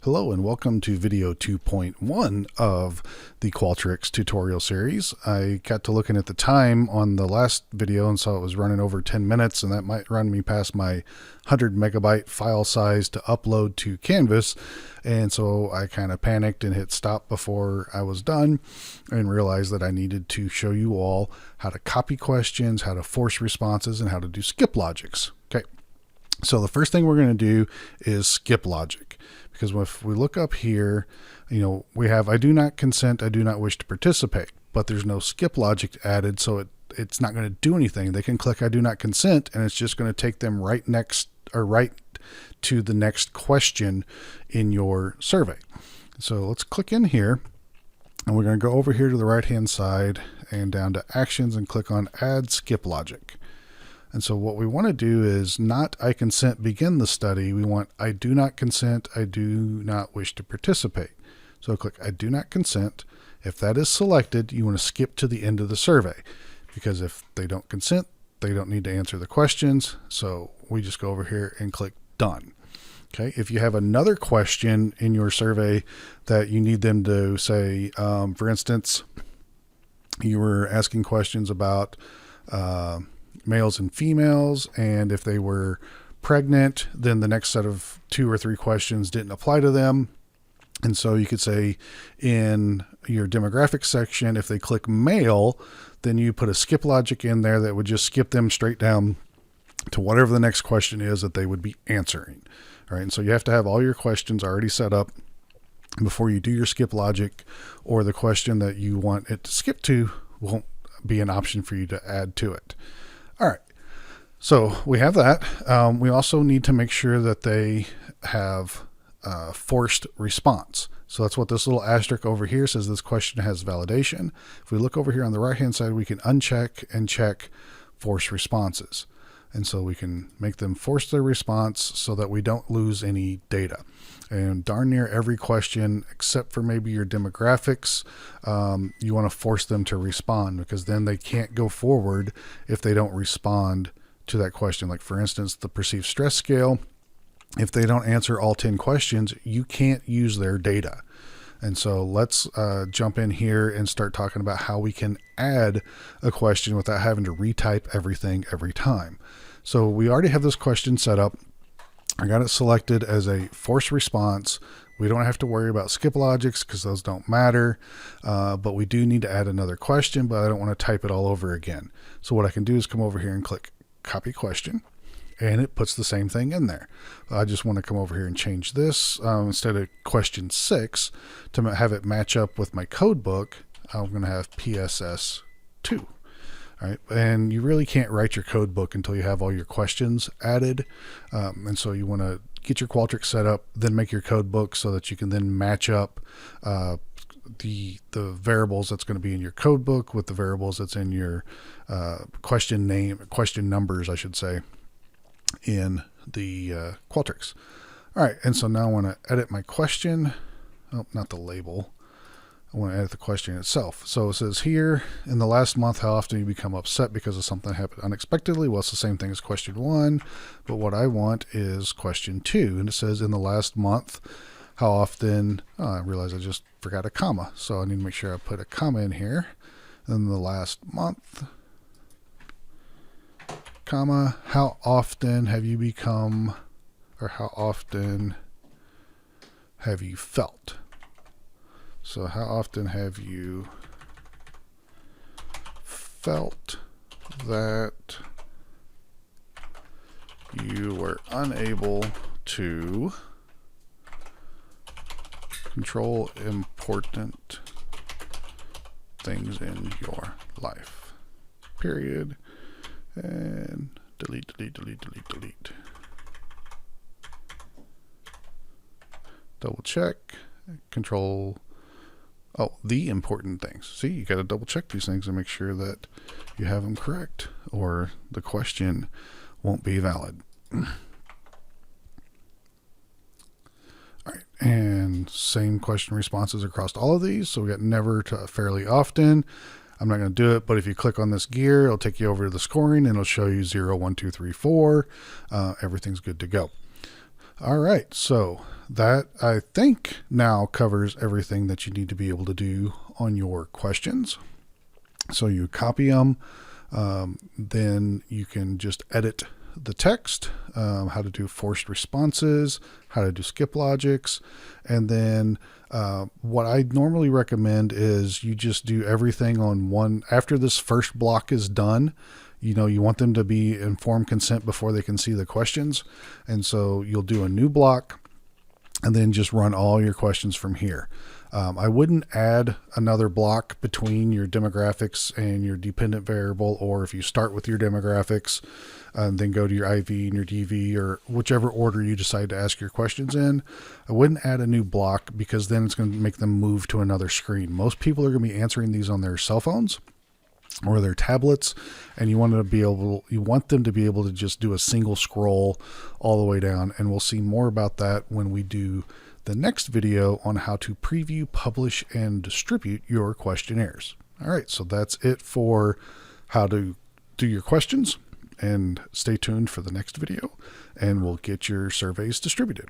Hello and welcome to video 2.1 of the Qualtrics tutorial series. I got to looking at the time on the last video and saw it was running over 10 minutes, and that might run me past my 100 megabyte file size to upload to Canvas. And so I kind of panicked and hit stop before I was done and realized that I needed to show you all how to copy questions, how to force responses, and how to do skip logics. Okay. So the first thing we're going to do is skip logic, because if we look up here, we have I do not consent, I do not wish to participate, but there's no skip logic added, so it's not going to do anything. They can click I do not consent, and it's just going to take them right to the next question in your survey. So let's click in here, and we're going to go over here to the right hand side and down to actions and click on add skip logic. And so what we want to do is not I consent begin the study. We want I do not consent, I do not wish to participate. So click I do not consent. If that is selected, you want to skip to the end of the survey, because if they don't consent, they don't need to answer the questions. So we just go over here and click done. Okay. If you have another question in your survey that you need them to say, for instance, you were asking questions about males and females, and if they were pregnant, then the next set of 2 or 3 questions didn't apply to them. And so you could say in your demographics section, if they click male, then you put a skip logic in there that would just skip them straight down to whatever the next question is that they would be answering. All right. And so you have to have all your questions already set up before you do your skip logic, or the question that you want it to skip to won't be an option for you to add to it. All right, so we have that. We also need to make sure that they have forced response. So that's what this little asterisk over here says. This question has validation. If we look over here on the right hand side, we can uncheck and check force responses. And so we can make them force their response so that we don't lose any data. And darn near every question, except for maybe your demographics, you want to force them to respond, because then they can't go forward if they don't respond to that question. Like for instance, the perceived stress scale, if they don't answer all 10 questions, you can't use their data. And so let's jump in here and start talking about how we can add a question without having to retype everything every time. So we already have this question set up. I got it selected as a force response. We don't have to worry about skip logics because those don't matter, but we do need to add another question, but I don't want to type it all over again. So what I can do is come over here and click copy question, and it puts the same thing in there. I just want to come over here and change this instead of question 6 to have it match up with my code book. I'm going to have PSS 2. All right, and you really can't write your code book until you have all your questions added. And so you want to get your Qualtrics set up, then make your code book so that you can then match up the variables that's going to be in your code book with the variables that's in your question numbers, I should say, in the Qualtrics. All right, and so now I want to edit my question. Oh, not the label. I want to edit the question itself. So it says here, in the last month, how often you become upset because of something that happened unexpectedly? Well, it's the same thing as question 1, but what I want is question 2. And it says in the last month, how often, I realize I just forgot a comma. So I need to make sure I put a comma in here. In the last month, comma, how often have you become, or how often have you felt? So how often have you felt that you were unable to control important things in your life? Period. And delete. Double check. Control. Oh, the important things. See, you got to double check these things and make sure that you have them correct, or the question won't be valid. All right, and same question responses across all of these. So we got never to fairly often. I'm not going to do it, but if you click on this gear, it'll take you over to the scoring and it'll show you 0, 1, 2, 3, 4. Everything's good to go. All right, so that I think now covers everything that you need to be able to do on your questions. So you copy them, then you can just edit the text, how to do forced responses, how to do skip logics, and then what I normally recommend is you just do everything on one. After this first block is done, you want them to be informed consent before they can see the questions, and so you'll do a new block and then just run all your questions from here. I wouldn't add another block between your demographics and your dependent variable, or if you start with your demographics and then go to your IV and your DV, or whichever order you decide to ask your questions in. I wouldn't add a new block because then it's going to make them move to another screen. Most people are going to be answering these on their cell phones or their tablets, and you want them to be able to just do a single scroll all the way down. And we'll see more about that when we do the next video on how to preview, publish, and distribute your questionnaires. All right, so that's it for how to do your questions, and stay tuned for the next video and we'll get your surveys distributed.